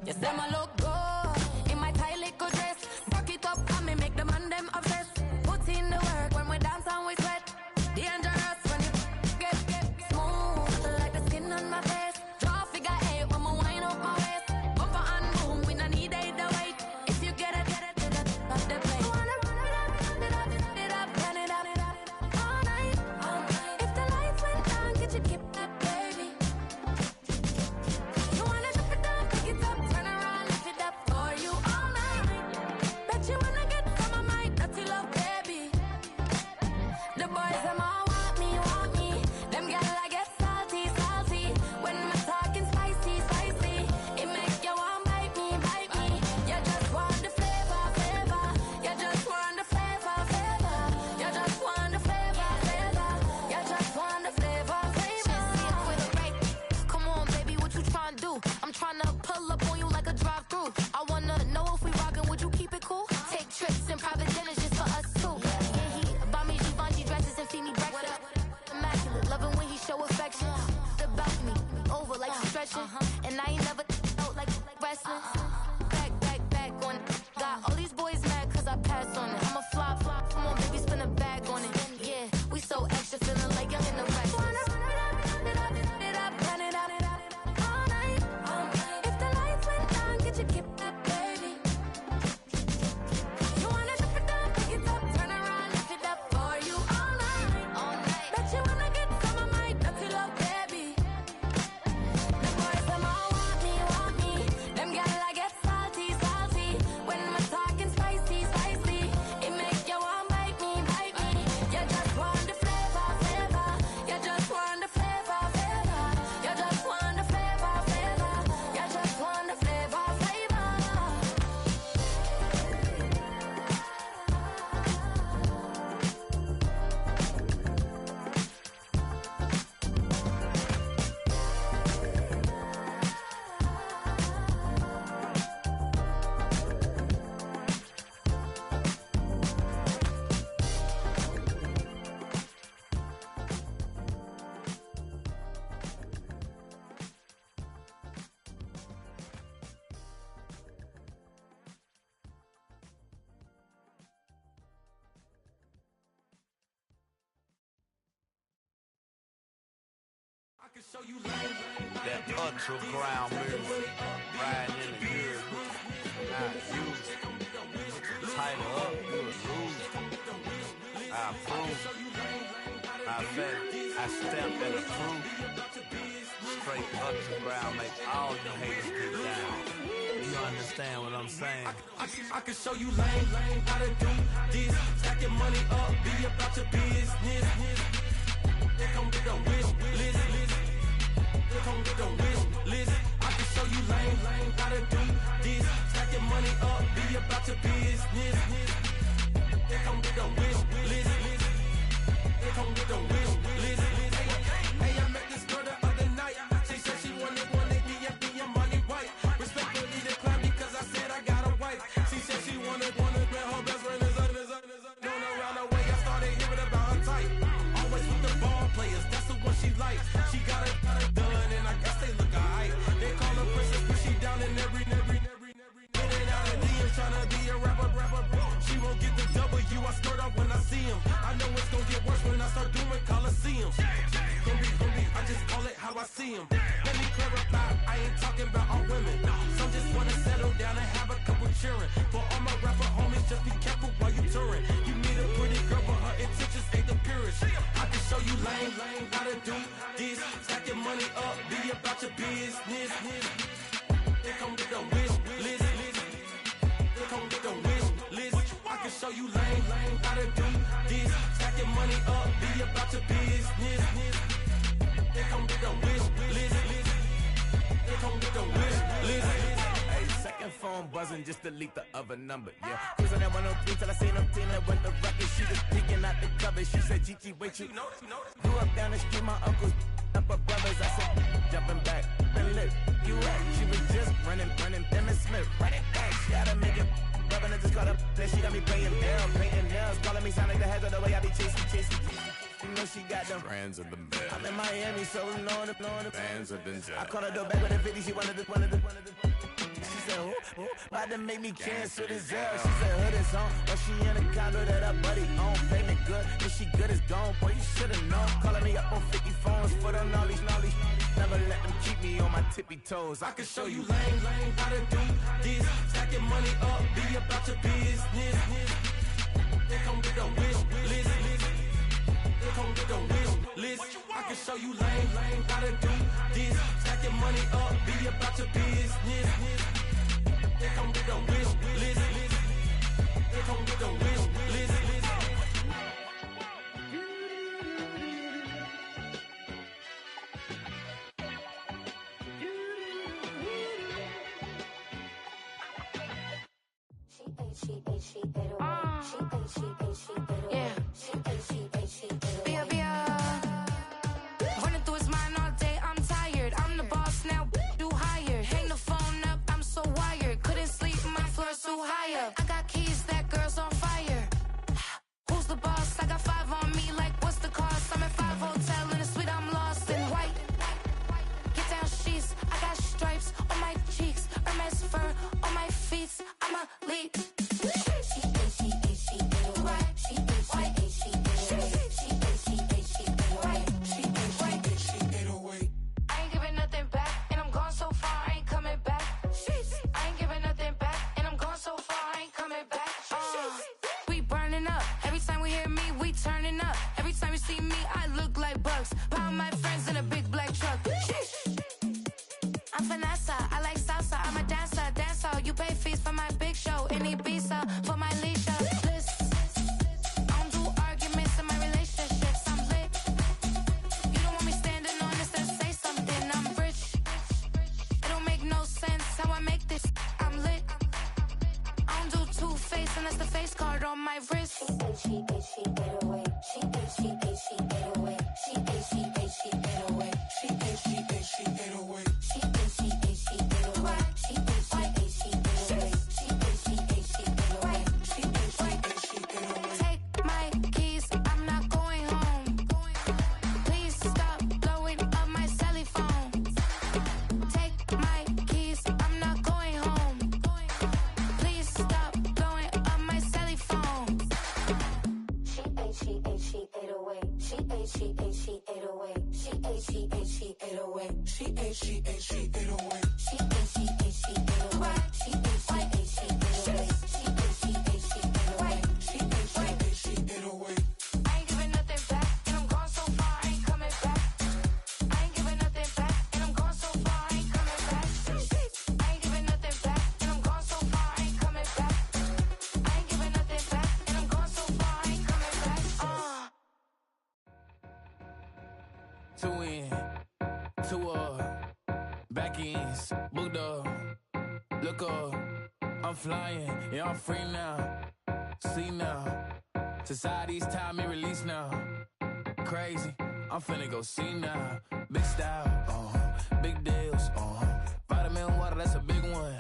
Yes, them a look good in my tight little dress. Rock it up and me make the man them obsessed. Put in the work when we dance and we sweat. Dangerous when you get smooth like the skin on my face. Draw figure eight when we wind up my waist. Bumper and boom, we no need either weight. If you get it, off the plate. You wanna run it up, turn it up, all night. If the lights went down, get your keep that baby. You wanna drop it down, pick it up, turn around, lift it up for you all night. Bet you wanna get some of my dirty love, baby. The boys them all want me. Them gyal I get salty. When I'm talking spicy. It make you want bite me. You just want the flavor. You just want the flavor. You just want the flavor. You just want the flavor. Just see it with a right. Come on, baby, what you tryna do? I'm tryna pull up on you like a drive-through. I wanna know if we rockin', would you keep it cool? Take trips and private dinners just for us two. Yeah, he buy me Givenchy dresses and feed me breakfast. Immaculate, loving when he show affection. About me, over like stretching. And I ain't never out like wrestling. Back on it. Got all these boys mad cause I pass on it. I'm a flop. Come on, baby, spin a bag on it. Yeah, we so extra, feeling like young in the rest. Turn it up, all night. If the lights went down, get your keep that baby. You wanna drop it down, pick it up, turn around, lift it up for you all night. Bet you wanna get some of my dirty love, baby. The boys them all want me. Them gyal I get salty. When I'm talking spicy. It make you want bite me. You just want the flavor. You just want the flavor. You just want the flavor. You just want the flavor. That ultra ground music, riding in the good, not used. Tighten up, you would lose. I approve. I bet I stamped and approved. Straight ultra ground, make all you haters get down. You understand what I'm saying? I can show you lame, how to do this. Stacking money up, be about your business. They come with a wish list. They come with a wish list. I can show you lame, how to do this. Stacking money up, be about your business. They come with a wish list. They come with a wish list. Hey, I met this girl the other night. She said she wanted me and be a money white. Respectfully declined because I said I got a wife. She said she wanted but her best friend is known around the way. I started hearing about her type. Always with the ball players, that's the one she likes. She got it done, and I guess they look alright. They call her princess, but she down in every. In and out of DMs, tryna be a rapper. She won't get the W, I skirt off when I see him. I know it's gonna get worse when I start doing Coliseums. Gonna be, I just call it how I see him. Let me clarify, I ain't talking about all women. Some just wanna settle down and have a couple cheering. For all my rapper homies, just be careful while you touring. You meet a pretty girl, but her intentions ain't the purest. I can show you lame, how to do this. Stacking money up, be about your business. They come with a wish list. They come with a wish list. I can show you lame, how to do this. Stacking money up, be about your business. They come with a wish list. They come with a wish list. Hey, second phone buzzing, just delete the other number, yeah. Cruising at 103 till I seen them feeling when the record. She was peeking out the cover. She said, Gigi, wait, you grew up down the street, my uncles up her brothers. I said, jumping back, and lit, you at. She was just running, Emmett Smith, right it back. She had to make it, rubbing it, just caught up. Then she got me paying nails, calling me sound like the heads of the way I be chasing. You know when she got them Friends have been bad. I'm in Miami, so knowing the Fans have been I jacked. caught her door back with a 50, she wanted the She said, ooh, about to make me cancel this L. She said, hood is on, but she in a condo that her buddy own. Payment good, if she good is gone, boy, you should've known. Calling me up on 50 phones, foot on all these. Never let them keep me on my tippy toes. I can show you lame, how to do this. Stacking money up, be about your business. They come with the wish list. They come with the wish list. I can show you lame, how to do this. Stacking money up, be about your business. They come with the wish list. They come with the wish list. Running through his mind all day, I'm tired. I'm the boss now, do higher. Hang the phone up, I'm so wired. Couldn't sleep, my floor's too high up. I got keys, that girl's on fire. Who's the boss? I got 5 on me, like what's the cost? I'm at 5 hotel in a suite, I'm lost in white. Get down sheets, I got stripes on my cheeks. Hermes fur on my feet, I'm a lead. Pound my friends in a big black truck. I'm Vanessa, I like salsa. I'm a dancer. You pay fees for my big show. In Ibiza for my leisure. I don't do arguments in my relationships. I'm lit. You don't want me standing on this, then say something. I'm rich. It don't make no sense how I make this. I'm lit. I don't do two-face unless the face card on my wrist. She get away. She get away. Take my keys, I'm not going home. Please stop blowing up my celly phone. Take my keys, I'm not going home. Please stop blowing up my celly phone. She ate away. She ate away. She ate away. She ate away. I ain't giving nothing back, and I'm gone so far, I ain't coming back. I ain't giving nothing back, and I'm gone so far, I ain't coming back. I ain't giving nothing back, and I'm gone so far, I ain't coming back. I ain't giving nothing back, and I'm gone so far, I ain't coming back. Two in, back ends, booked up, look up, I'm flying, yeah, I'm free now, see now, society's time me release now, crazy, I'm finna go see now, big style, big deals, vitamin water, that's a big one,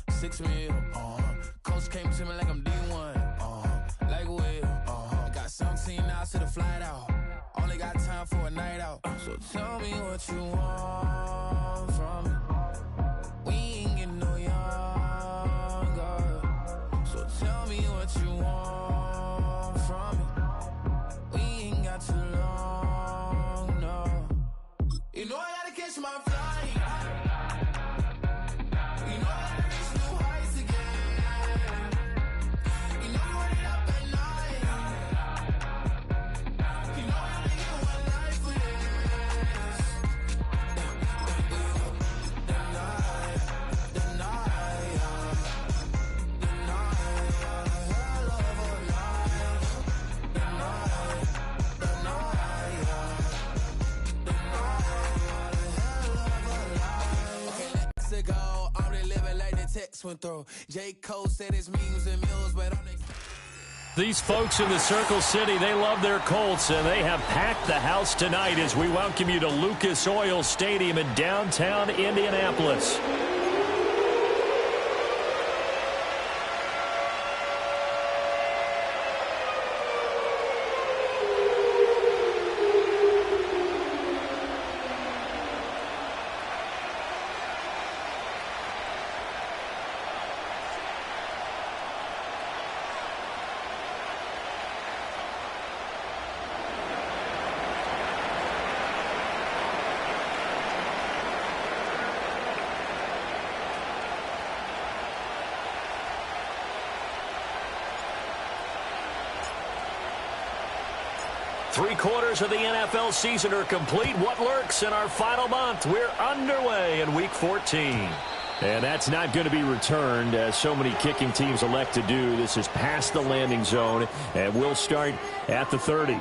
6 mil, coach came to me like I'm D1, like Will, got 17 hours to the flight out. Only got time for a night out. So tell me what you want from me. We ain't getting no younger. So tell me what you want from me. We ain't got too long, no. You know I gotta catch my flight. You know I gotta reach new heights again. You know you running up at night. You know I only get one life for this. The night, hell of a life. The night, ago, I'm really living like the text went through. J. Cole said it's memes and mills, but I'm These folks in the Circle City, they love their Colts, and they have packed the house tonight as we welcome you to Lucas Oil Stadium in downtown Indianapolis. 3/4 of the NFL season are complete. What lurks in our final month? We're underway in Week 14. And that's not going to be returned, as so many kicking teams elect to do. This is past the landing zone, and we'll start at the 30.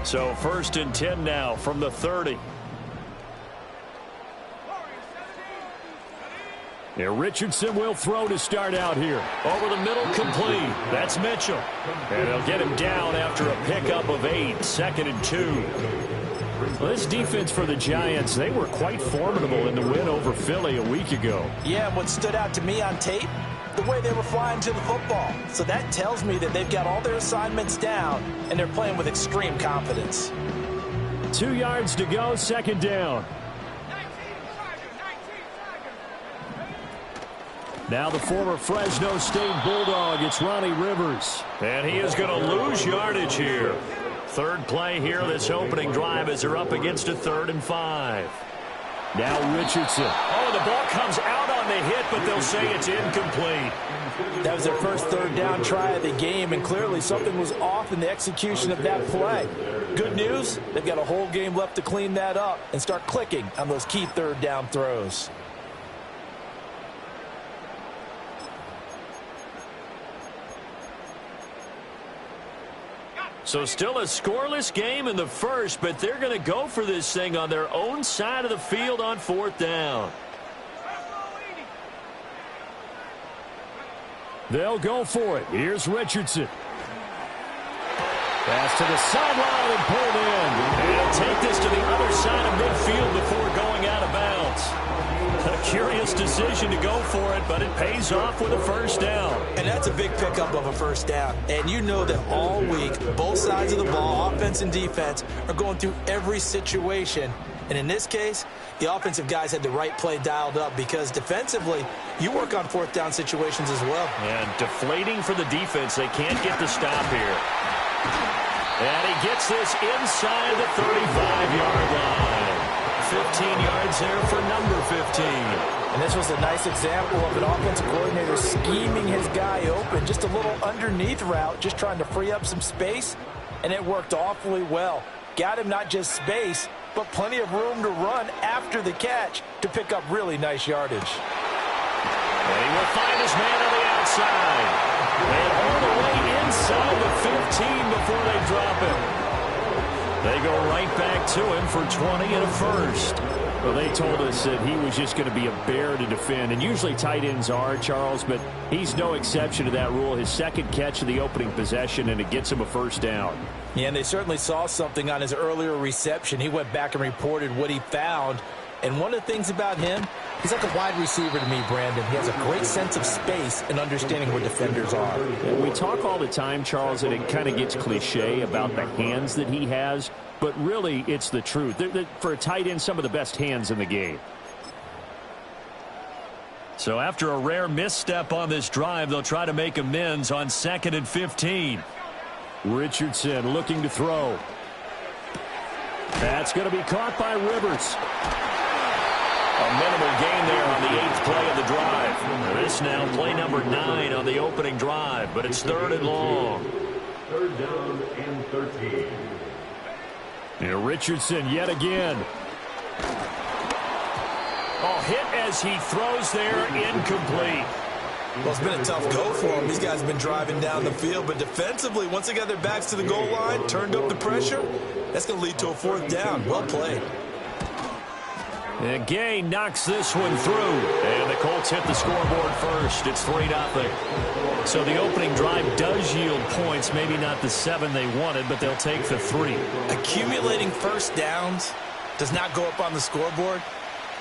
So 1st and 10 now from the 30. Yeah, Richardson will throw to start out here. Over the middle, complete. That's Mitchell. And they'll get him down after a pickup of 8. 2nd and 2. Well, this defense for the Giants, they were quite formidable in the win over Philly a week ago. Yeah, and what stood out to me on tape, the way they were flying to the football. So that tells me that they've got all their assignments down, and they're playing with extreme confidence. 2 yards to go, 2nd down. Now the former Fresno State Bulldog, it's Ronnie Rivers. And he is going to lose yardage here. 3rd play here, this opening drive, as they're up against a 3rd and 5. Now Richardson. Oh, the ball comes out on the hit, but they'll say it's incomplete. That was their first 3rd down try of the game, and clearly something was off in the execution of that play. Good news, they've got a whole game left to clean that up and start clicking on those key 3rd down throws. So still a scoreless game in the first, but they're going to go for this thing on their own side of the field on 4th down. They'll go for it. Here's Richardson. Pass to the sideline and pulled in. And he'll take this to the other side of midfield before going out of bounds. A curious decision to go for it, but it pays off with a 1st down. And that's a big pickup of a 1st down. And you know that all week, both sides of the ball, offense and defense, are going through every situation. And in this case, the offensive guys had the right play dialed up, because defensively, you work on 4th down situations as well. And deflating for the defense. They can't get the stop here. And he gets this inside the 35-yard line. 15 yards there for number 15. And this was a nice example of an offensive coordinator scheming his guy open. Just a little underneath route, just trying to free up some space, and it worked awfully well. Got him not just space, but plenty of room to run after the catch to pick up really nice yardage. And he will find his man on the outside. And all the way inside the 15 before they drop him. They go right back to him for 20 and a 1st. Well, they told us that he was just going to be a bear to defend. And usually tight ends are, Charles, but he's no exception to that rule. His 2nd catch of the opening possession, and it gets him a 1st down. Yeah, and they certainly saw something on his earlier reception. He went back and reported what he found. And one of the things about him, he's like a wide receiver to me, Brandon. He has a great sense of space and understanding where defenders are. And we talk all the time, Charles, and it kind of gets cliche about the hands that he has, but really it's the truth. For a tight end, some of the best hands in the game. So after a rare misstep on this drive, they'll try to make amends on 2nd and 15. Richardson looking to throw. That's going to be caught by Rivers. A minimal gain there on the 8th play of the drive. This now play number 9 on the opening drive, but it's 3rd and long. 3rd down and 13. And Richardson yet again. Oh, hit as he throws there, incomplete. Well, it's been a tough go for him. These guys have been driving down the field, but defensively, once they got their backs to the goal line, turned up the pressure, that's going to lead to a 4th down. Well played. And Gay knocks this one through. And the Colts hit the scoreboard first. It's 3-0. So the opening drive does yield points. Maybe not the 7 they wanted, but they'll take the 3. Accumulating 1st downs does not go up on the scoreboard,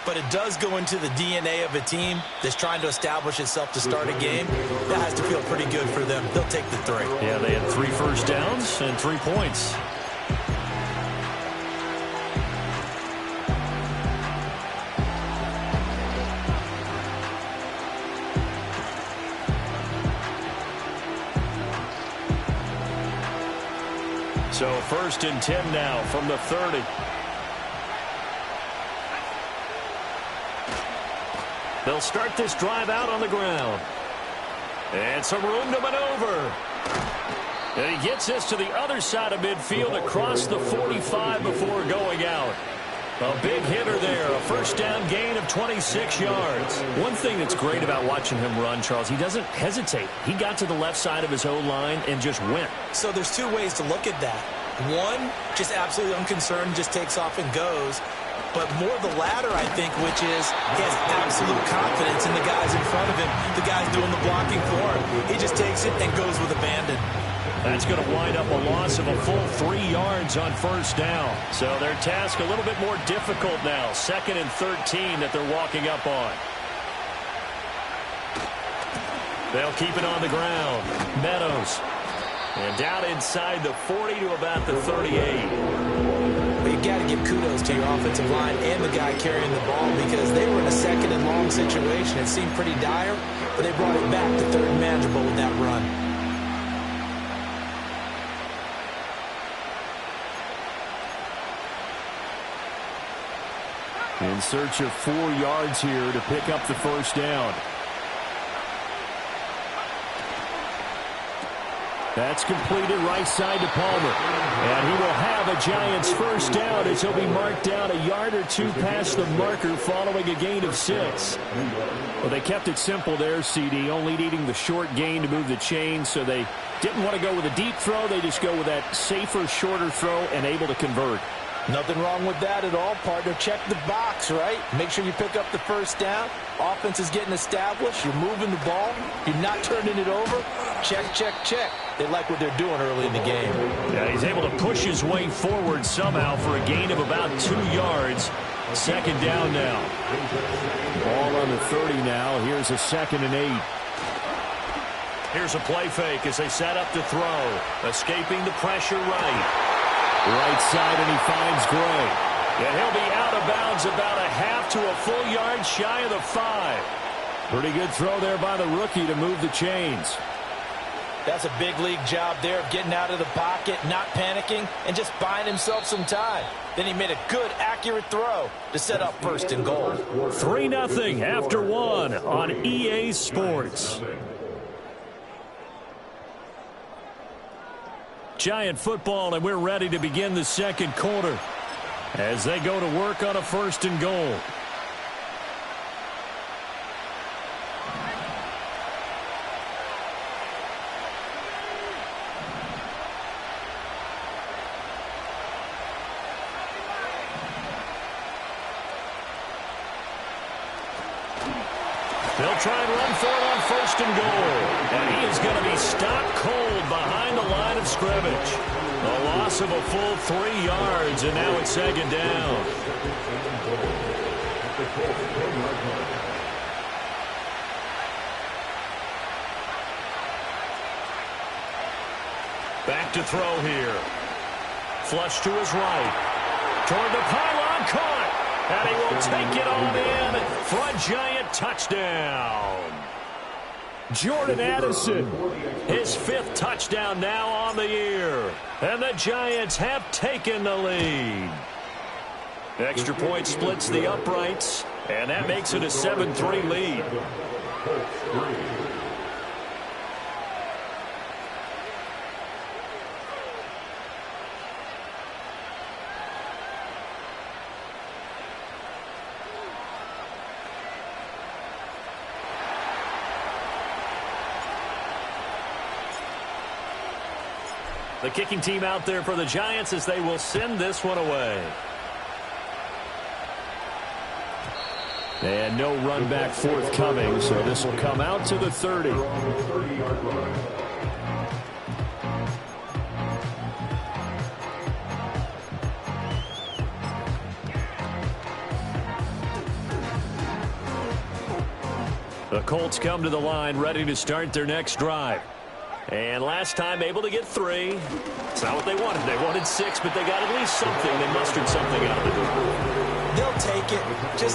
but it does go into the DNA of a team that's trying to establish itself to start a game. That has to feel pretty good for them. They'll take the 3. Yeah, they had 3 first downs and 3 points. So 1st and 10 now from the 30. They'll start this drive out on the ground. And some room to maneuver. And he gets this to the other side of midfield across the 45 before going out. A big hitter there, a 1st down gain of 26 yards. One thing that's great about watching him run, Charles, he doesn't hesitate. He got to the left side of his O-line and just went. So there's two ways to look at that. One, just absolutely unconcerned, just takes off and goes. But more the latter, I think, which is he has absolute confidence in the guys in front of him, the guys doing the blocking for him. He just takes it and goes with abandon. That's going to wind up a loss of a full 3 yards on 1st down. So their task a little bit more difficult now. 2nd and 13 that they're walking up on. They'll keep it on the ground. Meadows. And down inside the 40 to about the 38. But you got to give kudos to your offensive line and the guy carrying the ball because they were in a 2nd and long situation. It seemed pretty dire, but they brought it back to 3rd and manageable with that run. In search of 4 yards here to pick up the 1st down. That's completed right side to Palmer. And he will have a Giants 1st down as he'll be marked down a yard or 2 past the marker following a gain of 6. Well, they kept it simple there, CD, only needing the short gain to move the chain, so they didn't want to go with a deep throw. They just go with that safer, shorter throw and able to convert. Nothing wrong with that at all, partner. Check the box, right? Make sure you pick up the 1st down. Offense is getting established. You're moving the ball. You're not turning it over. Check, check, check. They like what they're doing early in the game. Yeah, he's able to push his way forward somehow for a gain of about 2 yards. 2nd down now. Ball on the 30 now. Here's a 2nd and 8. Here's a play fake as they set up to throw. Escaping the pressure right. Right side, and he finds Gray. And he'll be out of bounds about a half to a full yard shy of the 5. Pretty good throw there by the rookie to move the chains. That's a big league job there of getting out of the pocket, not panicking, and just buying himself some time. Then he made a good, accurate throw to set up 1st and goal. 3-0 after 1 on EA Sports. Giant football, and we're ready to begin the 2nd quarter as they go to work on a 1st and goal. They'll try and run for it on 1st and goal. And he is going to be stopped cold behind the line of scrimmage. A loss of a full 3 yards, and now it's 2nd down. Back to throw here. Flush to his right. Toward the pylon, caught. And he will take it on in for a Giant touchdown. Jordan Addison, his 5th touchdown now on the year. And the Giants have taken the lead. Extra point splits the uprights, and that makes it a 7-3 lead. The kicking team out there for the Giants as they will send this one away. And no run back forthcoming, so this will come out to the 30. The Colts come to the line ready to start their next drive. And last time able to get 3. It's not what they wanted. They wanted 6, but they got at least something. They mustered something out of the door. They'll take it.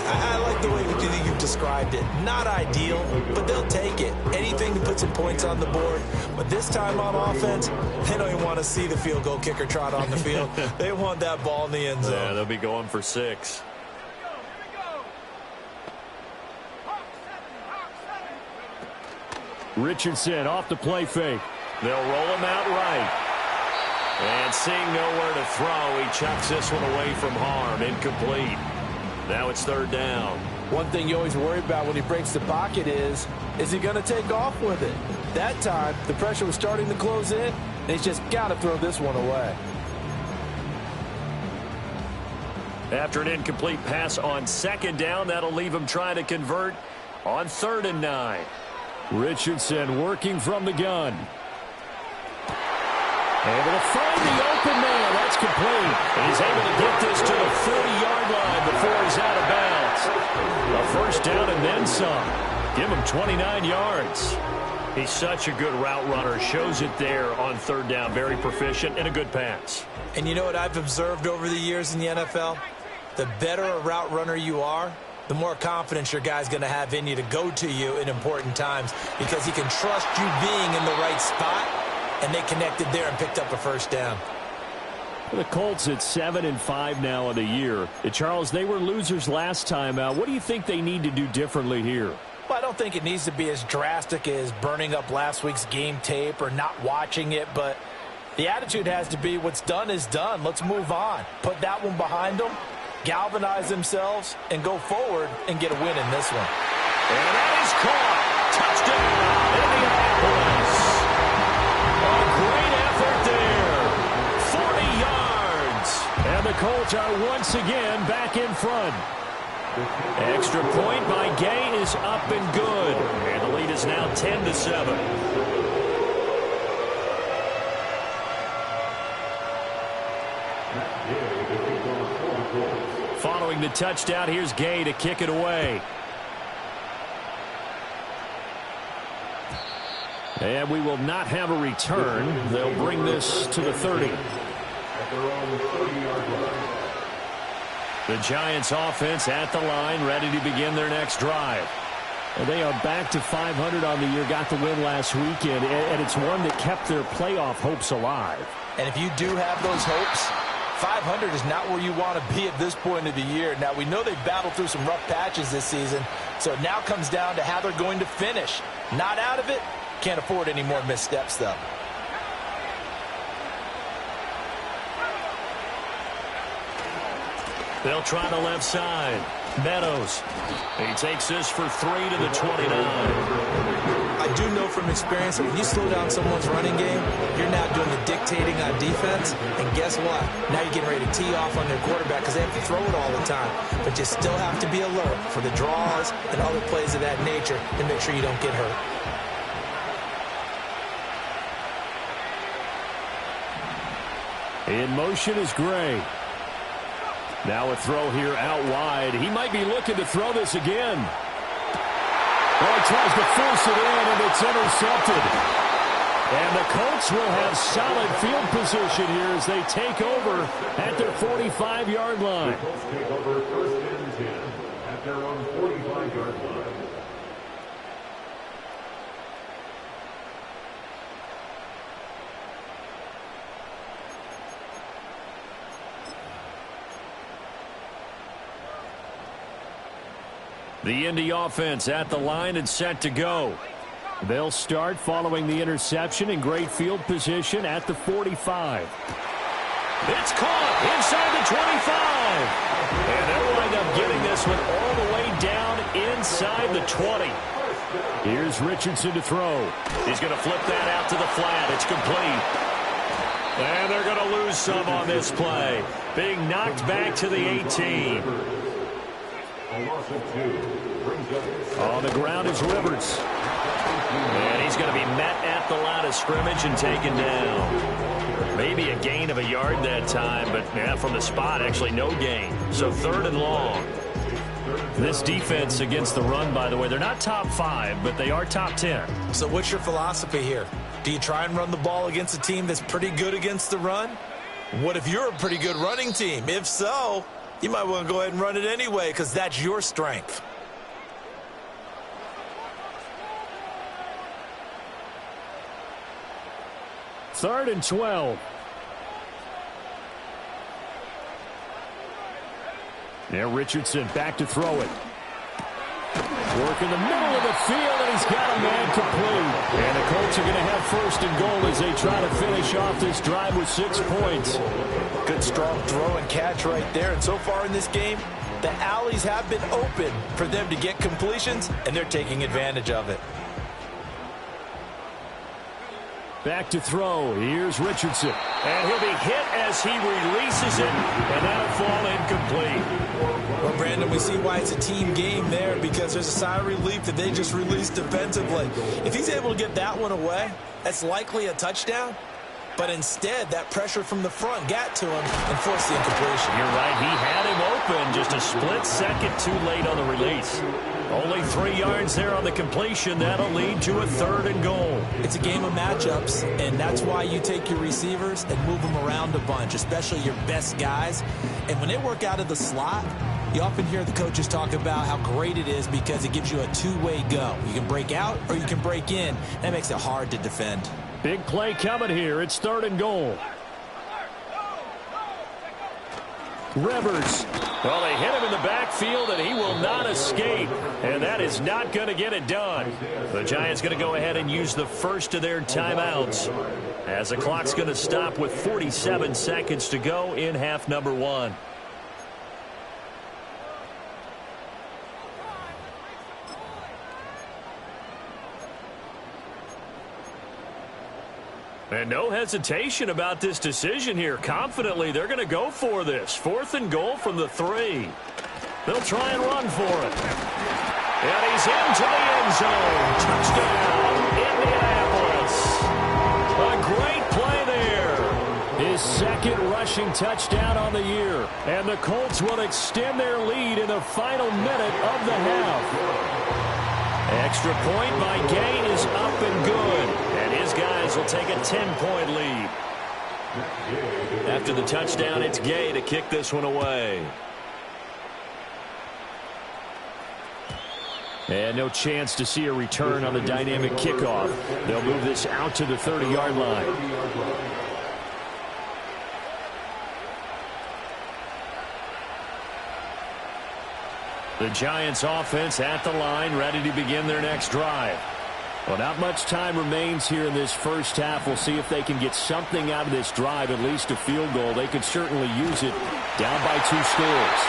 I like the way you've described it. Not ideal, but they'll take it. Anything to put some points on the board. But this time on offense, they don't even want to see the field goal kicker trot on the field. They want that ball in the end zone. Yeah, they'll be going for 6. Richardson off the play fake. They'll roll him out right. And seeing nowhere to throw, he chucks this one away from harm. Incomplete. Now it's 3rd down. One thing you always worry about when he breaks the pocket is he going to take off with it? That time, the pressure was starting to close in, and he's just got to throw this one away. After an incomplete pass on 2nd down, that'll leave him trying to convert on 3rd and 9. Richardson working from the gun. Able to find the open man. That's complete. And he's able to get this to the 40-yard line before he's out of bounds. A 1st down and then some. Give him 29 yards. He's such a good route runner. Shows it there on 3rd down. Very proficient and a good pass. And you know what I've observed over the years in the NFL? The better a route runner you are, the more confidence your guy's going to have in you to go to you in important times because he can trust you being in the right spot, and they connected there and picked up a 1st down. The Colts at 7-5 now of the year. Charles, they were losers last time out. What do you think they need to do differently here? Well, I don't think it needs to be as drastic as burning up last week's game tape or not watching it, but the attitude has to be what's done is done. Let's move on. Put that one behind them, galvanize themselves, and go forward and get a win in this one. And that is caught. Touchdown, Indianapolis. A great effort there. 40 yards. And the Colts are once again back in front. Extra point by Gay is up and good. And the lead is now 10-7. Following the touchdown, here's Gay to kick it away. And we will not have a return. They'll bring this to the 30. The Giants offense at the line, ready to begin their next drive. They are back to 500 on the year, got the win last weekend, and it's one that kept their playoff hopes alive. And if you do have those hopes, 500 is not where you want to be at this point of the year. Now, we know they've battled through some rough patches this season, so it now comes down to how they're going to finish. Not out of it. Can't afford any more missteps, though. They'll try the left side. Meadows. He takes this for 3 to the 29. I do know from experience that when you slow down someone's running game, you're now doing the dictating on defense. And guess what? Now you're getting ready to tee off on their quarterback because they have to throw it all the time. But you still have to be alert for the draws and other plays of that nature and make sure you don't get hurt. In motion is Gray. Now a throw here out wide. He might be looking to throw this again. Well, he tries to force it in, and it's intercepted. And the Colts will have solid field position here as they take over at their 45-yard line. The Colts take over 1st and 10 at their own 45-yard line. The Indy offense at the line and set to go. They'll start following the interception in great field position at the 45. It's caught inside the 25. And they'll wind up getting this one all the way down inside the 20. Here's Richardson to throw. He's going to flip that out to the flat. It's complete. And they're going to lose some on this play. Being knocked back to the 18. On the ground is Rivers. And he's going to be met at the line of scrimmage and taken down. Maybe a gain of a yard that time, but from the spot, actually no gain. So 3rd and long. This defense against the run, by the way, they're not top 5, but they are top 10. So what's your philosophy here? Do you try and run the ball against a team that's pretty good against the run? What if you're a pretty good running team? If so, you might want to go ahead and run it anyway because that's your strength. Third and 12. Now Richardson back to throw it. Work in the middle of the field, and he's got a man complete. And the Colts are going to have first and goal as they try to finish off this drive with 6 points. Good strong throw and catch right there. And so far in this game, the alleys have been open for them to get completions, and they're taking advantage of it. Back to throw. Here's Richardson. And he'll be hit as he releases it, and that'll fall incomplete. Well, Brandon, we see why it's a team game there because there's a sigh of relief that they just released defensively. If he's able to get that one away, that's likely a touchdown. But instead, that pressure from the front got to him and forced the incompletion. You're right. He had him open just a split second too late on the release. Only 3 yards there on the completion. That'll lead to a third and goal. It's a game of matchups, and that's why you take your receivers and move them around a bunch, especially your best guys. And when they work out of the slot, you often hear the coaches talk about how great it is because it gives you a two-way go. You can break out or you can break in. That makes it hard to defend. Big play coming here. It's third and goal. Rivers. Well, they hit him in the backfield, and he will not escape. And that is not going to get it done. The Giants going to go ahead and use the first of their timeouts as the clock's going to stop with 47 seconds to go in half number 1. And no hesitation about this decision here. Confidently, they're going to go for this. 4th and goal from the 3. They'll try and run for it. And he's into the end zone. Touchdown, Indianapolis. A great play there. His second rushing touchdown on the year. And the Colts will extend their lead in the final minute of the half. Extra point by Gay is up and good. And his guys will take a 10-point lead. After the touchdown, it's Gay to kick this one away. And no chance to see a return on the dynamic kickoff. They'll move this out to the 30-yard line. The Giants offense at the line, ready to begin their next drive. Well, not much time remains here in this first half. We'll see if they can get something out of this drive, at least a field goal. They could certainly use it down by 2 scores.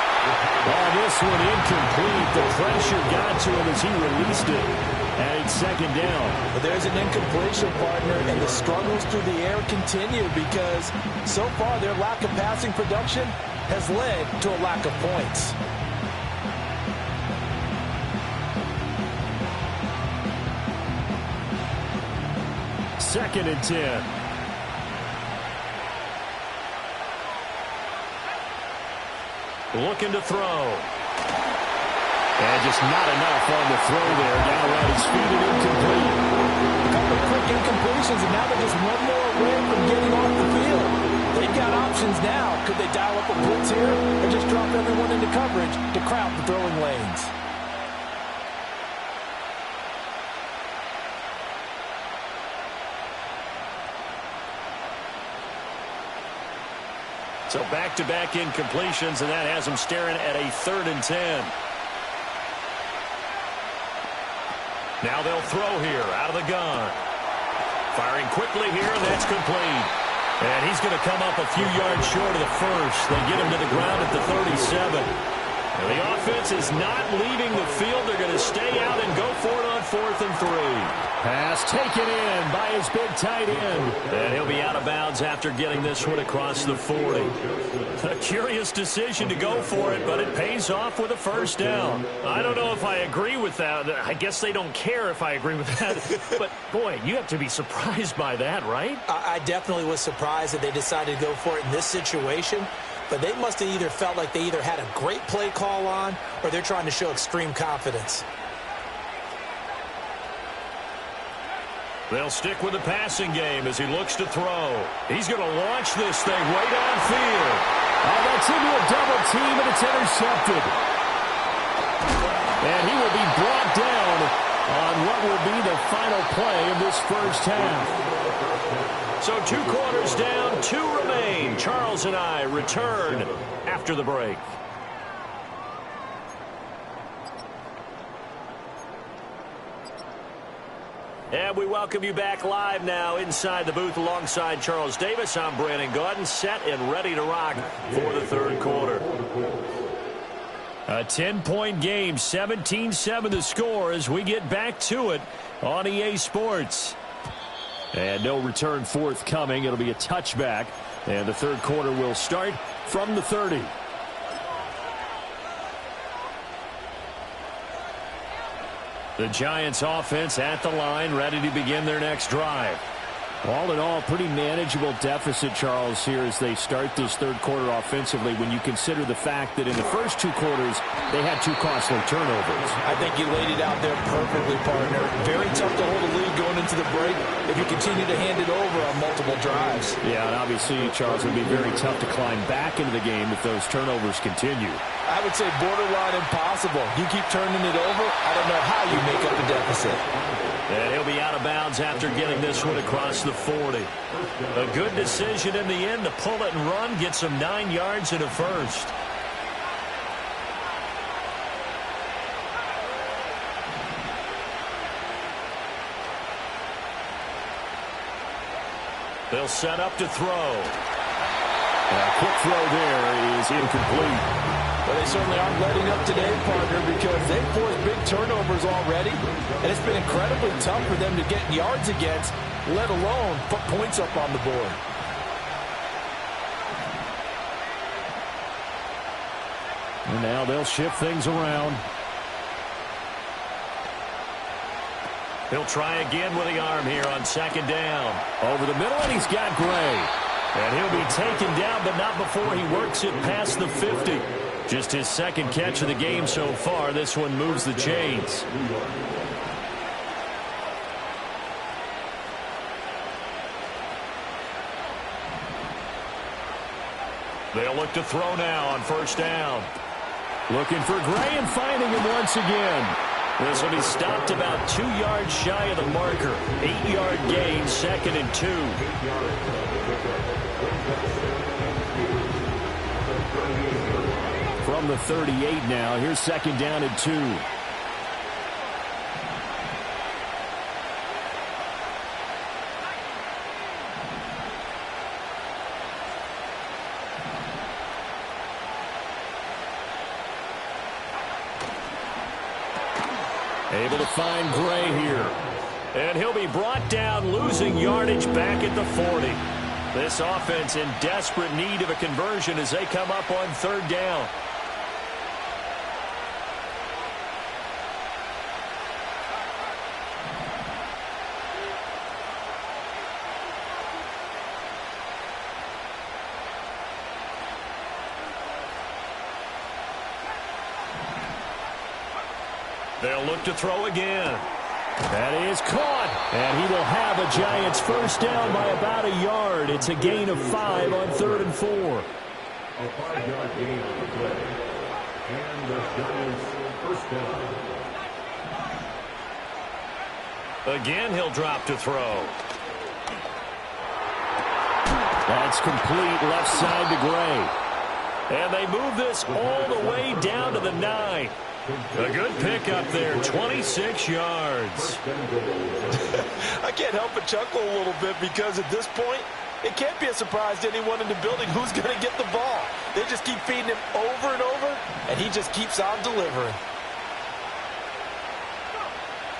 Oh, this one incomplete. The pressure got to him as he released it. And it's second down. But there's an incompletion, partner, and the struggles through the air continue because so far their lack of passing production has led to a lack of points. Second and 10. Looking to throw. And just not enough on the throw there. Down around his feet and incomplete. A couple of quick incompletions, and now they're just one more away from getting off the field. They've got options now. Could they dial up a blitz here or just drop everyone into coverage to crowd the throwing lanes? So back-to-back incompletions, and that has them staring at a 3rd and 10. Now they'll throw here out of the gun. Firing quickly here, and that's complete. And he's going to come up a few yards short of the first. They get him to the ground at the 37. And the offense is not leaving the field. They're going to stay out and go for it on 4th and 3. Pass taken in by his big tight end. And he'll be out of bounds after getting this one across the 40. A curious decision to go for it, but it pays off with a first down. I don't know if I agree with that. I guess they don't care if I agree with that. But, boy, you have to be surprised by that, right? I definitely was surprised that they decided to go for it in this situation. But they must have either felt like they either had a great play call on or they're trying to show extreme confidence. They'll stick with the passing game as he looks to throw. He's going to launch this thing way downfield. Oh, that's into a double team, and it's intercepted. And he will be brought down on what will be the final play of this first half. So 2 quarters down, 2 remain. Charles and I return after the break. And we welcome you back live now inside the booth alongside Charles Davis. I'm Brandon Gaudin, set and ready to rock for the third quarter. A 10-point game, 17-7 the score as we get back to it on EA Sports. And no return forthcoming. It'll be a touchback. And the third quarter will start from the 30. The Giants offense at the line, ready to begin their next drive. All in all, pretty manageable deficit, Charles, here as they start this third quarter offensively when you consider the fact that in the first 2 quarters, they had 2 costly turnovers. I think you laid it out there perfectly, partner. Very tough to hold a lead going into the break if you continue to hand it over on multiple drives. Yeah, and obviously, Charles, it would be very tough to climb back into the game if those turnovers continue. I would say borderline impossible. You keep turning it over, I don't know how you make up the deficit. And he'll be out of bounds after getting this one across the 40. A good decision in the end to pull it and run, get some 9 yards and a first. They'll set up to throw. A quick throw there is incomplete. Well, they certainly aren't letting up today, partner, because they've forced big turnovers already, and it's been incredibly tough for them to get yards against, let alone put points up on the board. And now they'll shift things around. He'll try again with the arm here on second down. Over the middle, and he's got Gray. And he'll be taken down, but not before he works it past the 50. Just his second catch of the game so far. This one moves the chains. They'll look to throw now on first down. Looking for Gray and finding him once again. This will be stopped about 2 yards shy of the marker. 8-yard gain, 2nd and 2. From the 38 now, here's second down and 2. Able to find Gray here. And he'll be brought down, losing yardage back at the 40. This offense in desperate need of a conversion as they come up on third down. They'll look to throw again. That is caught. And he will have a Giants first down by about a yard. It's a gain of 5 on 3rd and 4. A 5-yard gain on the play. And the Giants first down. Again, he'll drop to throw. That's complete left side to Gray. And they move this all the way down to the 9. A good pick up there, 26 yards. I can't help but chuckle a little bit because at this point, it can't be a surprise to anyone in the building who's going to get the ball. They just keep feeding him over and over, and he just keeps on delivering.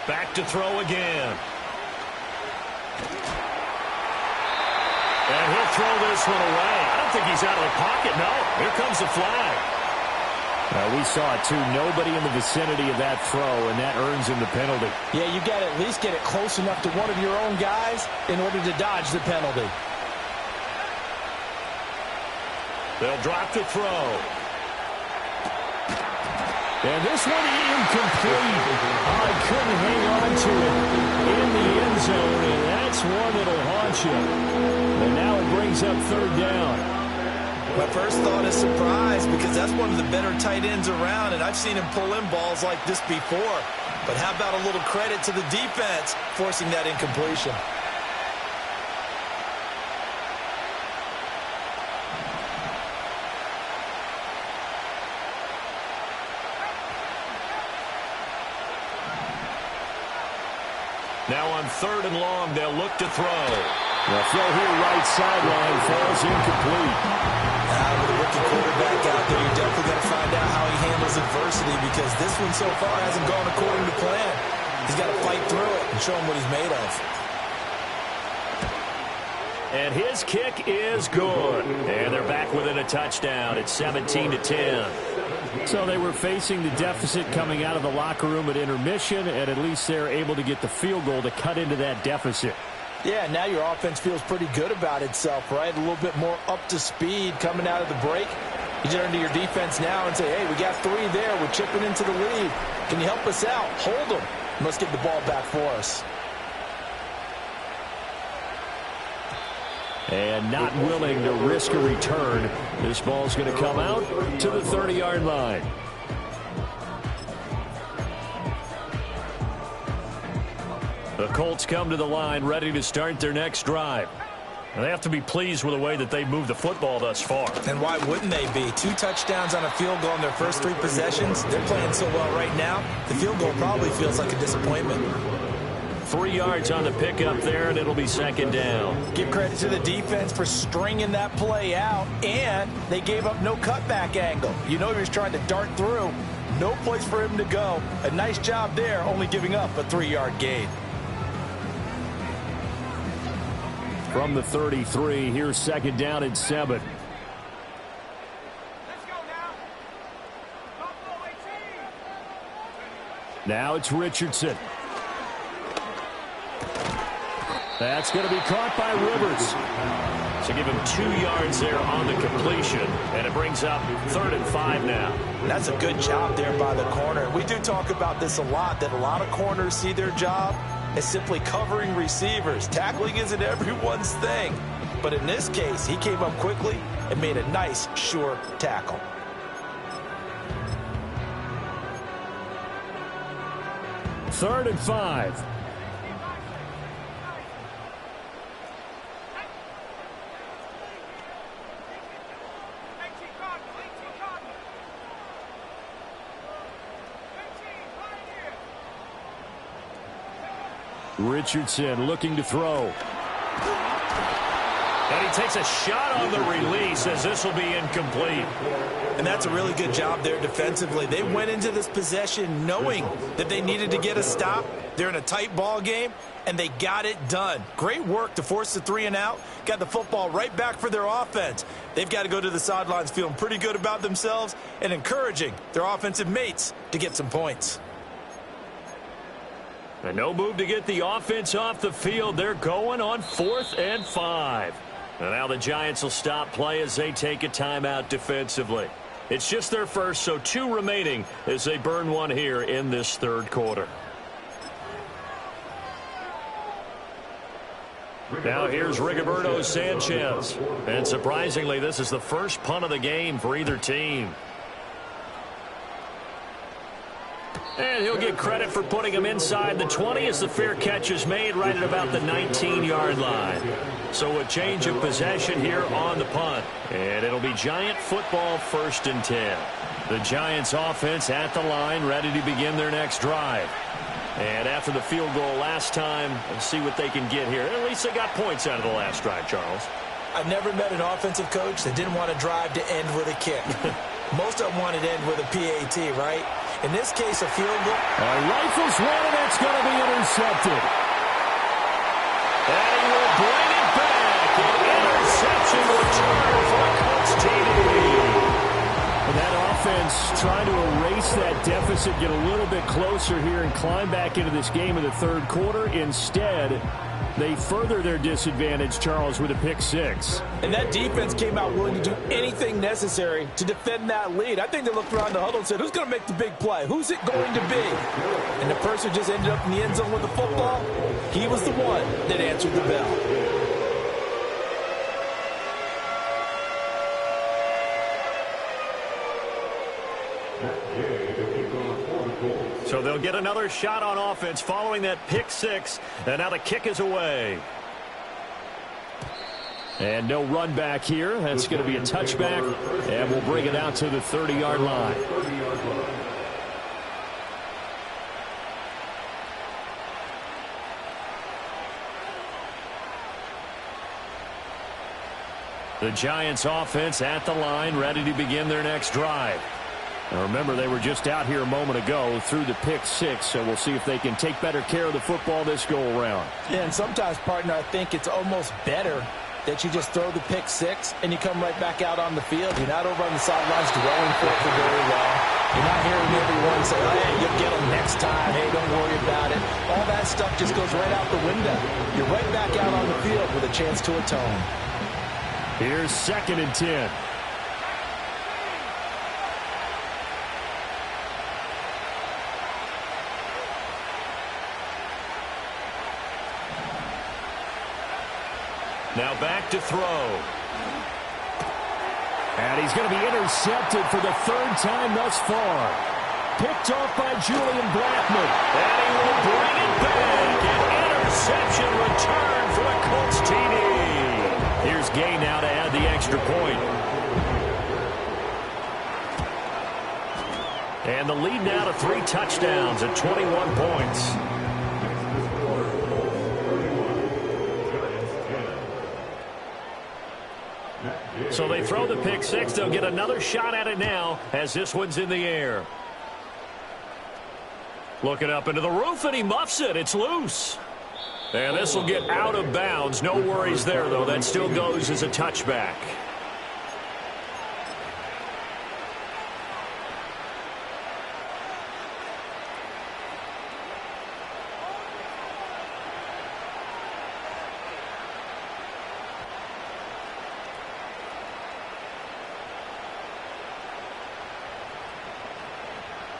Back to throw again. And he'll throw this one away. I don't think he's out of the pocket, no. Here comes the flag. We saw it, too. Nobody in the vicinity of that throw, and that earns him the penalty. Yeah, you got to at least get it close enough to one of your own guys in order to dodge the penalty. They'll drop to throw. And this one incomplete. I couldn't hang on to it in the end zone, and that's one that'll haunt you. And now it brings up third down. My first thought is surprise, because that's one of the better tight ends around, and I've seen him pull in balls like this before. But how about a little credit to the defense forcing that incompletion? Now on third and long, they'll look to throw. The throw here right sideline falls incomplete. With a rookie quarterback out there, you're definitely going to find out how he handles adversity, because this one so far hasn't gone according to plan. He's got to fight through it and show him what he's made of. And his kick is good. And they're back within a touchdown. It's 17-10. So they were facing the deficit coming out of the locker room at intermission, and at least they're able to get the field goal to cut into that deficit. Yeah, now your offense feels pretty good about itself, right? A little bit more up to speed coming out of the break. You turn to your defense now and say, hey, we got 3 there. We're chipping into the lead. Can you help us out? Hold them. Let's get the ball back for us. And not willing to risk a return. This ball's going to come out to the 30-yard line. The Colts come to the line ready to start their next drive. And they have to be pleased with the way that they've moved the football thus far. And why wouldn't they be? 2 touchdowns on a field goal in their first 3 possessions. They're playing so well right now, the field goal probably feels like a disappointment. 3 yards on the pickup there, and it'll be second down. Give credit to the defense for stringing that play out, and they gave up no cutback angle. You know he was trying to dart through. No place for him to go. A nice job there, only giving up a 3-yard gain. From the 33, here's second down and 7. Now it's Richardson. That's going to be caught by Rivers. So give him 2 yards there on the completion, and it brings up 3rd and 5 now. That's a good job there by the corner. We do talk about this a lot, that a lot of corners see their job as simply covering receivers. Tackling isn't everyone's thing. But in this case, he came up quickly and made a nice, sure tackle. Third and 5. Richardson looking to throw. And he takes a shot on the release as this will be incomplete. And that's a really good job there defensively. They went into this possession knowing that they needed to get a stop. They're in a tight ball game, and they got it done. Great work to force the 3 and out. Got the football right back for their offense. They've got to go to the sidelines feeling pretty good about themselves and encouraging their offensive mates to get some points. And no move to get the offense off the field. They're going on 4th and 5. And now the Giants will stop play as they take a timeout defensively. It's just their first, so 2 remaining as they burn 1 here in this 3rd quarter. Now here's Rigoberto Sanchez. And surprisingly, this is the first punt of the game for either team. And he'll get credit for putting him inside the 20 as the fair catch is made right at about the 19-yard line. So a change of possession here on the punt. And it'll be Giant football 1st and 10. The Giants offense at the line ready to begin their next drive. And after the field goal last time, let's see what they can get here. At least they got points out of the last drive, Charles. I've never met an offensive coach that didn't want to drive to end with a kick. Most of them wanted to end with a PAT, right? In this case, a field goal. Rifles one, and it's going to be intercepted. And he will bring it back. An interception return for the Colts TD. And that offense trying to erase that deficit, get a little bit closer here and climb back into this game in the 3rd quarter. Instead, They further their disadvantage, Charles, with a pick six. And that defense came out willing to do anything necessary to defend that lead. I think they looked around the huddle and said, who's going to make the big play? Who's it going to be? And the person just ended up in the end zone with the football. He was the one that answered the bell. So they'll get another shot on offense following that pick six. And now the kick is away. And no run back here. That's going to be a touchback. And we'll bring it out to the 30-yard line. The Giants offense at the line, ready to begin their next drive. Now remember, they were just out here a moment ago through the pick six, so we'll see if they can take better care of the football this go-around. Yeah, and sometimes, partner, I think it's almost better that you just throw the pick six and you come right back out on the field. You're not over on the sidelines dwelling for it for very long. You're not hearing everyone say, oh, hey, you'll get them next time. Hey, don't worry about it. All that stuff just goes right out the window. You're right back out on the field with a chance to atone. Here's 2nd and 10. Now back to throw. And he's going to be intercepted for the 3rd time thus far. Picked off by Julian Blackman. And he will bring it back. An interception return for the Colts TD. Here's Gay now to add the extra point. And the lead now to 3 touchdowns at 21 points. So they throw the pick six. They'll get another shot at it now as this one's in the air. Looking up into the roof, and he muffs it. It's loose. And this will get out of bounds. No worries there, though. That still goes as a touchback.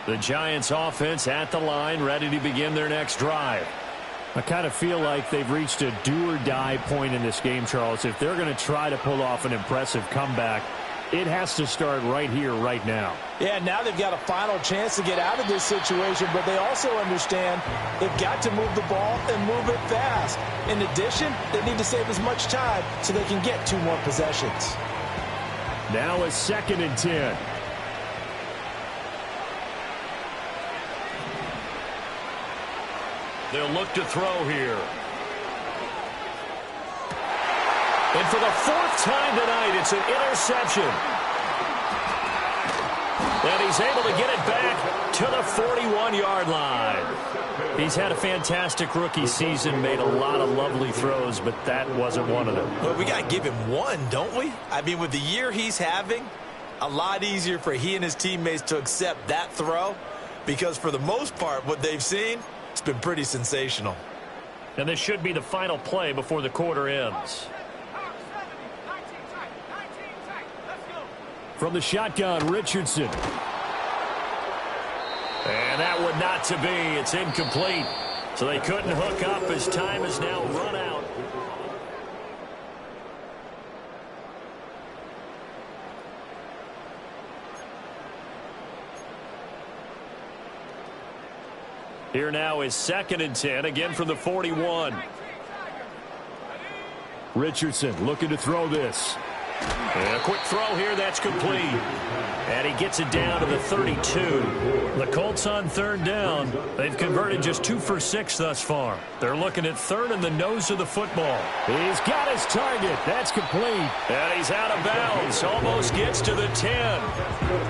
The Giants offense at the line, ready to begin their next drive. I kind of feel like they've reached a do-or-die point in this game, Charles. If they're going to try to pull off an impressive comeback, it has to start right here, right now. Yeah, now they've got a final chance to get out of this situation, but they also understand they've got to move the ball and move it fast. In addition, they need to save as much time so they can get 2 more possessions. Now a 2nd and 10. They'll look to throw here. And for the 4th time tonight, it's an interception. And he's able to get it back to the 41-yard line. He's had a fantastic rookie season, made a lot of lovely throws, but that wasn't one of them. Well, we got to give him one, don't we? I mean, with the year he's having, a lot easier for he and his teammates to accept that throw, because for the most part, what they've seen, it's been pretty sensational. And this should be the final play before the quarter ends. From the shotgun, Richardson. And that would not to be. It's incomplete. So they couldn't hook up as time is now run out. Here now is 2nd and 10, again from the 41. Richardson looking to throw this. And a quick throw here, that's complete. And he gets it down to the 32. The Colts on 3rd down. They've converted just 2 for 6 thus far. They're looking at 3rd and the nose of the football. He's got his target. That's complete. And he's out of bounds. Almost gets to the 10.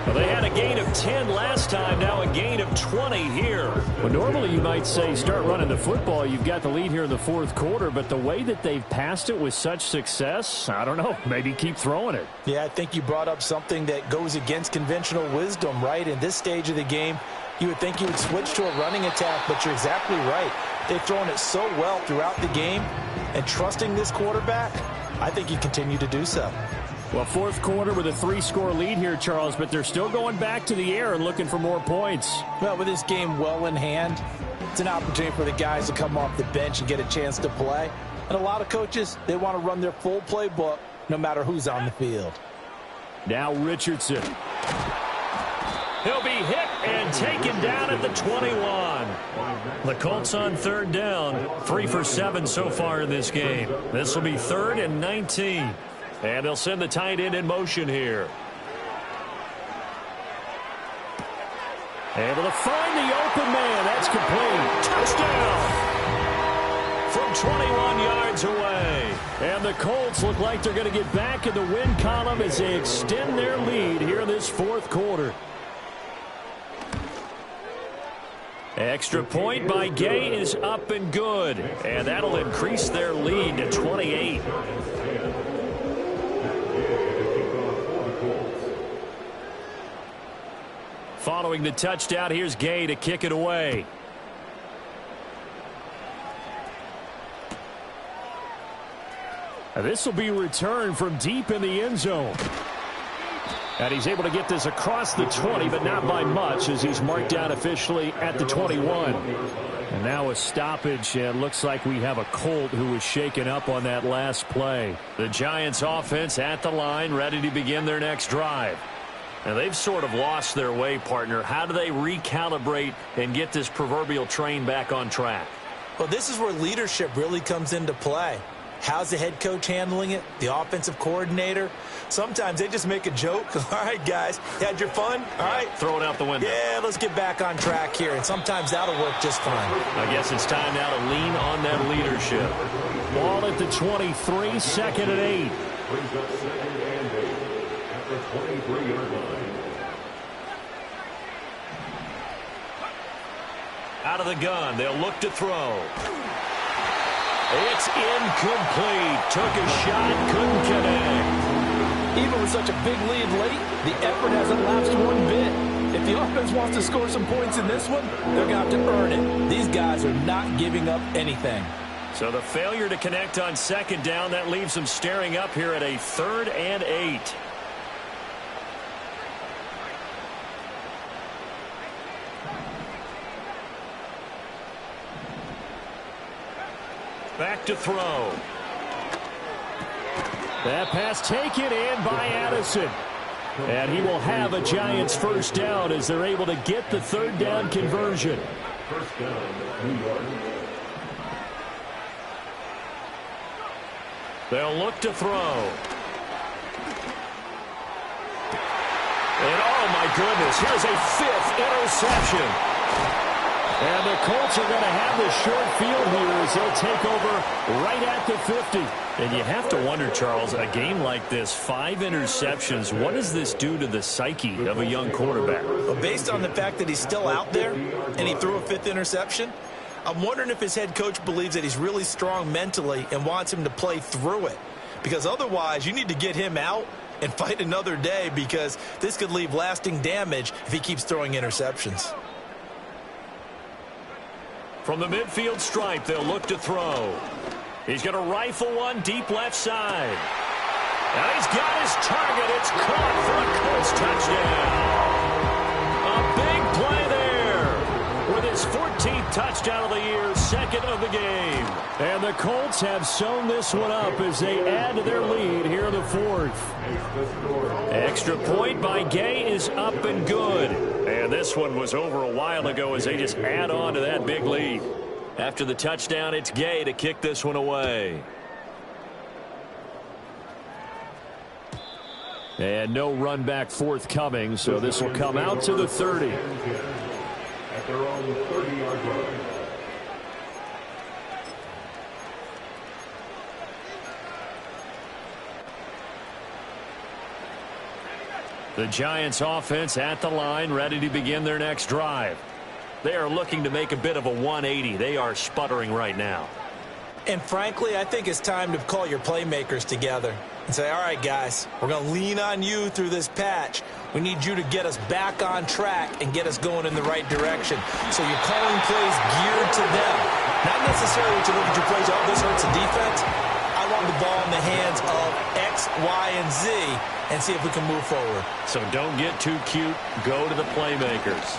Well, they had a gain of 10 last time. Now a gain of 20 here. Well, normally you might say start running the football. You've got the lead here in the 4th quarter. But the way that they've passed it with such success, I don't know. Maybe keep throwing it. Yeah, I think you brought up something that goes against conventional wisdom, right? In this stage of the game, you would think you would switch to a running attack, but you're exactly right. They've thrown it so well throughout the game. and trusting this quarterback, I think you continue to do so. Well, fourth quarter with a 3-score lead here, Charles, but they're still going back to the air and looking for more points. Well, with this game well in hand, it's an opportunity for the guys to come off the bench and get a chance to play. And a lot of coaches, they want to run their full playbook no matter who's on the field. Now Richardson. He'll be hit and taken down at the 21. The Colts on third down, 3 for 7 so far in this game. This will be 3rd and 19. And they'll send the tight end in motion here. Able to find the open man. That's complete. Touchdown! From 21 yards away. And the Colts look like they're going to get back in the win column as they extend their lead here in this fourth quarter. Extra point by Gay is up and good. And that'll increase their lead to 28. Following the touchdown, here's Gay to kick it away. This will be returned from deep in the end zone. And he's able to get this across the 20, but not by much as he's marked down officially at the 21. And now a stoppage, and looks like we have a Colt who was shaken up on that last play. The Giants offense at the line, ready to begin their next drive. And they've sort of lost their way, partner. How do they recalibrate and get this proverbial train back on track? Well, this is where leadership really comes into play. How's the head coach handling it? The offensive coordinator? Sometimes they just make a joke. All right, guys, you had your fun? All right. Throw it out the window. Yeah, let's get back on track here. And sometimes that'll work just fine. I guess it's time now to lean on that leadership. Ball at the 23, 2nd and 8. Brings up 2nd and 8 at the 23-yard line. Out of the gun, they'll look to throw. It's incomplete. Took a shot, couldn't connect. Even with such a big lead late, the effort hasn't lapsed one bit. If the offense wants to score some points in this one, they're going to have to earn it. These guys are not giving up anything. So the failure to connect on 2nd down, that leaves them staring up here at a 3rd and 8. Back to throw. That pass taken in by Addison. And he will have a Giants first down as they're able to get the 3rd down conversion. First down, New York. They'll look to throw. And oh my goodness, here's a 5th interception. And the Colts are going to have the short field here as they'll take over right at the 50. And you have to wonder, Charles, a game like this, 5 interceptions, what does this do to the psyche of a young quarterback? Well, based on the fact that he's still out there and he threw a 5th interception, I'm wondering if his head coach believes that he's really strong mentally and wants him to play through it. Because otherwise, you need to get him out and fight another day, because this could leave lasting damage if he keeps throwing interceptions. From the midfield stripe, they'll look to throw. He's going to rifle one deep left side. And he's got his target. It's caught for a Colts touchdown. A big play there with his 14th touchdown of the year, 2nd of the game. And the Colts have sewn this one up as they add to their lead here in the 4th. Extra point by Gay is up and good. And this one was over a while ago as they just add on to that big lead. After the touchdown, it's Gay to kick this one away. And no run back forthcoming, so this will come out to the 30. At their own 30-yard line. The Giants offense at the line, ready to begin their next drive. They are looking to make a bit of a 180. They are sputtering right now. And frankly, I think it's time to call your playmakers together and say, all right, guys, we're going to lean on you through this patch. We need you to get us back on track and get us going in the right direction. So you're calling plays geared to them. Not necessarily to look at your plays, oh, this hurts the defense. I want the ball in the hands of X, Y, and Z and see if we can move forward. So don't get too cute. Go to the playmakers.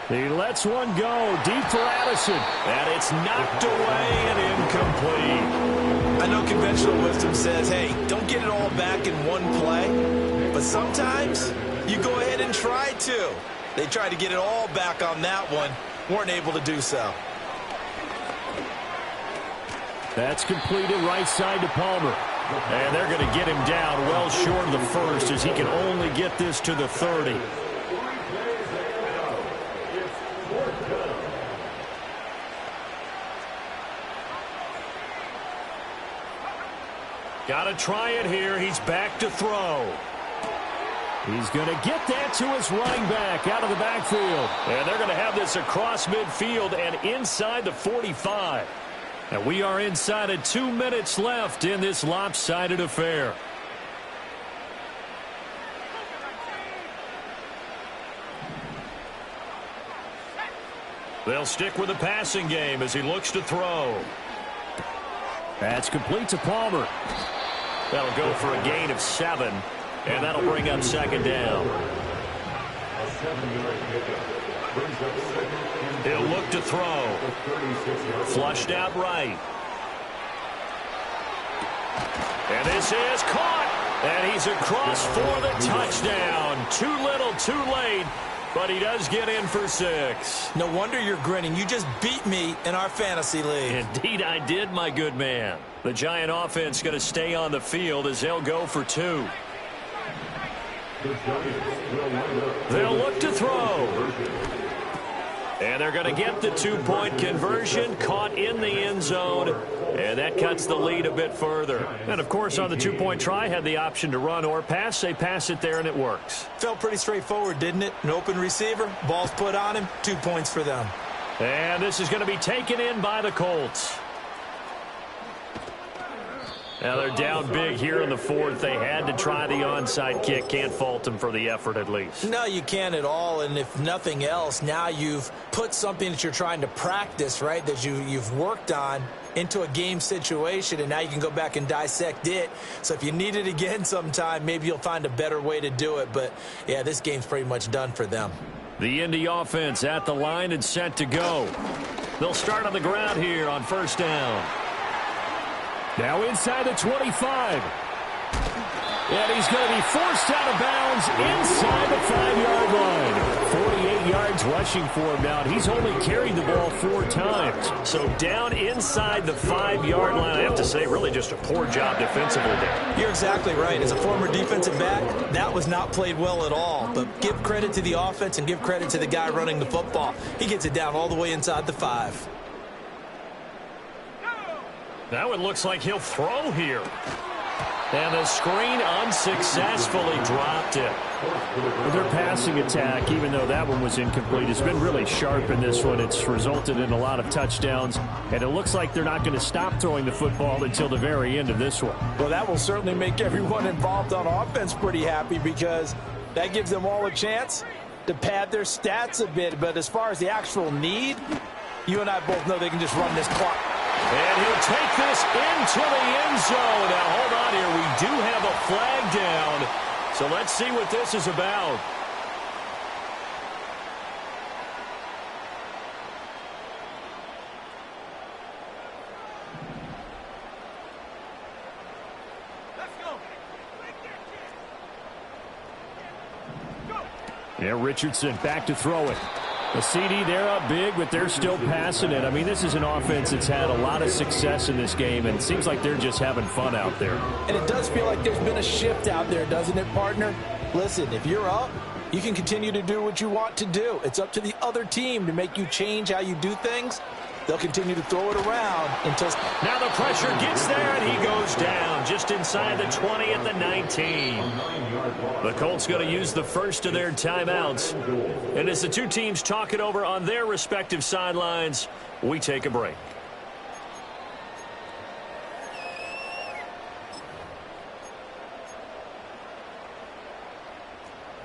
He lets one go deep for Addison. And it's knocked away and incomplete. I know conventional wisdom says, hey, don't get it all back in one play. But sometimes you go ahead and try to. They tried to get it all back on that one. Weren't able to do so. That's completed right side to Palmer. And they're going to get him down well short of the first as he can only get this to the 30. Got to try it here. He's back to throw. He's going to get that to his running back out of the backfield. And they're going to have this across midfield and inside the 45. And we are inside of 2 minutes left in this lopsided affair. They'll stick with the passing game as he looks to throw. That's complete to Palmer. That'll go for a gain of 7, and that'll bring up second down. He'll look to throw. Flushed out right. And this is caught. And he's across for the touchdown. Too little, too late. But he does get in for 6. No wonder you're grinning. You just beat me in our fantasy league. Indeed I did, my good man. The Giant offense going to stay on the field as they'll go for 2. They'll look to throw. And they're going to get the 2-point conversion, caught in the end zone, and that cuts the lead a bit further. And, of course, on the 2-point try, had the option to run or pass. They pass it there, and it works. Felt pretty straightforward, didn't it? An open receiver, ball's put on him, 2 points for them. And this is going to be taken in by the Colts. Now they're down big here in the 4th. They had to try the onside kick. Can't fault them for the effort at least. No, you can't at all. And if nothing else, now you've put something that you're trying to practice, right, that you've worked on into a game situation, and now you can go back and dissect it. So if you need it again sometime, maybe you'll find a better way to do it. But, yeah, this game's pretty much done for them. The Indy offense at the line and set to go. They'll start on the ground here on first down. Now inside the 25. And he's going to be forced out of bounds inside the 5-yard line. 48 yards rushing for him now. He's only carried the ball 4 times. So down inside the 5-yard line. I have to say, really just a poor job defensively there. You're exactly right. As a former defensive back, that was not played well at all. But give credit to the offense and give credit to the guy running the football. He gets it down all the way inside the 5. Now it looks like he'll throw here. And the screen unsuccessfully dropped it. Their passing attack, even though that one was incomplete, has been really sharp in this one. It's resulted in a lot of touchdowns, and it looks like they're not going to stop throwing the football until the very end of this one. Well, that will certainly make everyone involved on offense pretty happy because that gives them all a chance to pad their stats a bit. But as far as the actual need, you and I both know they can just run this clock. And he'll take this into the end zone. Now, hold on here. We do have a flag down. So let's see what this is about. Yeah, Richardson back to throw it. The CD, they're up big, but they're still passing it. I mean, this is an offense that's had a lot of success in this game, and it seems like they're just having fun out there. And it does feel like there's been a shift out there, doesn't it, partner? Listen, if you're up, you can continue to do what you want to do. It's up to the other team to make you change how you do things. They'll continue to throw it around until... Now the pressure gets there, and he goes down just inside the 20 at the 19. The Colts going to use the first of their timeouts. And as the two teams talk it over on their respective sidelines, we take a break.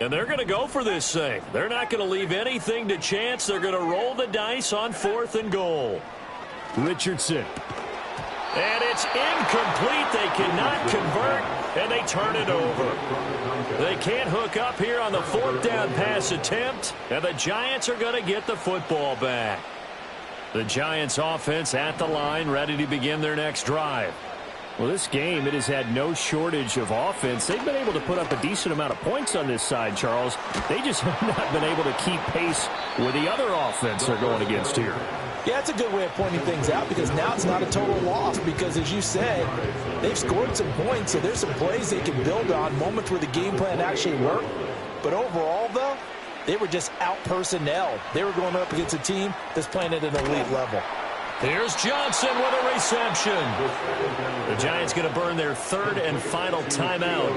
And they're going to go for this thing. They're not going to leave anything to chance. They're going to roll the dice on 4th and goal. Richardson. And it's incomplete. They cannot convert, and they turn it over. They can't hook up here on the 4th down pass attempt, and the Giants are going to get the football back. The Giants offense at the line, ready to begin their next drive. Well, this game, it has had no shortage of offense. They've been able to put up a decent amount of points on this side, Charles. They just have not been able to keep pace with the other offense they're going against here. Yeah, that's a good way of pointing things out because now it's not a total loss because, as you said, they've scored some points, so there's some plays they can build on, moments where the game plan actually worked. But overall, though, they were just out-personnel. They were going up against a team that's playing at an elite level. Here's Johnson with a reception. The Giants going to burn their 3rd and final timeout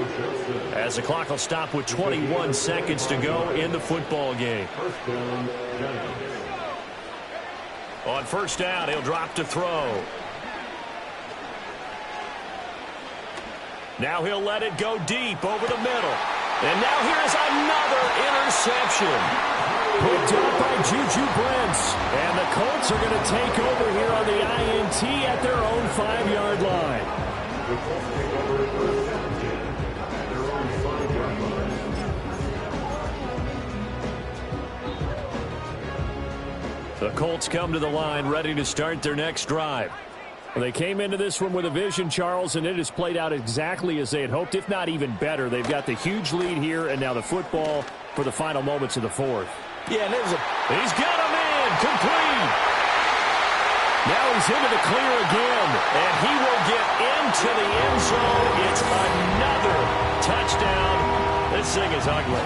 as the clock will stop with 21 seconds to go in the football game. On 1st down, he'll drop to throw. Now he'll let it go deep over the middle. And now here's another interception. Picked up by Juju Brents. And the Colts are going to take over here on the INT at their own 5-yard line. The Colts take over first and 10 at their own 5-yard line. The Colts come to the line ready to start their next drive. Well, they came into this one with a vision, Charles, and it has played out exactly as they had hoped, if not even better. They've got the huge lead here, and now the football for the final moments of the 4th. Yeah, and he's got him in, complete. Now he's into the clear again, and he will get into the end zone. It's another touchdown. This thing is ugly.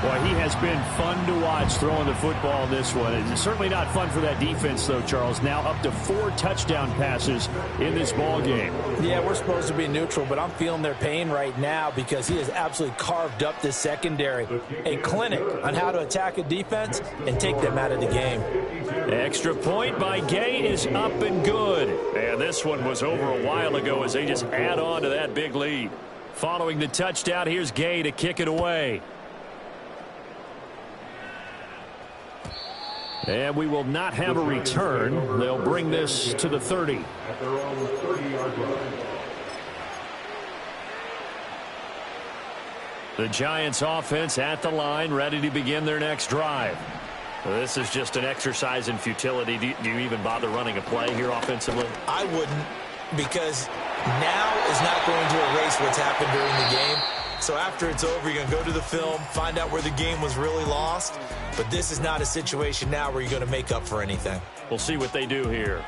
Boy, he has been fun to watch throwing the football in this one. It's certainly not fun for that defense, though, Charles. Now up to 4 touchdown passes in this ball game. Yeah, we're supposed to be neutral, but I'm feeling their pain right now because he has absolutely carved up this secondary. A clinic on how to attack a defense and take them out of the game. Extra point by Gay is up and good. And this one was over a while ago as they just add on to that big lead. Following the touchdown, here's Gay to kick it away. And we will not have a return. They'll bring this to the 30. At their own 30-yard line. The Giants offense at the line, ready to begin their next drive. This is just an exercise in futility. Do you even bother running a play here offensively? I wouldn't, because now is not going to erase what's happened during the game. So after it's over, you're going to go to the film, find out where the game was really lost. But this is not a situation now where you're going to make up for anything. We'll see what they do here.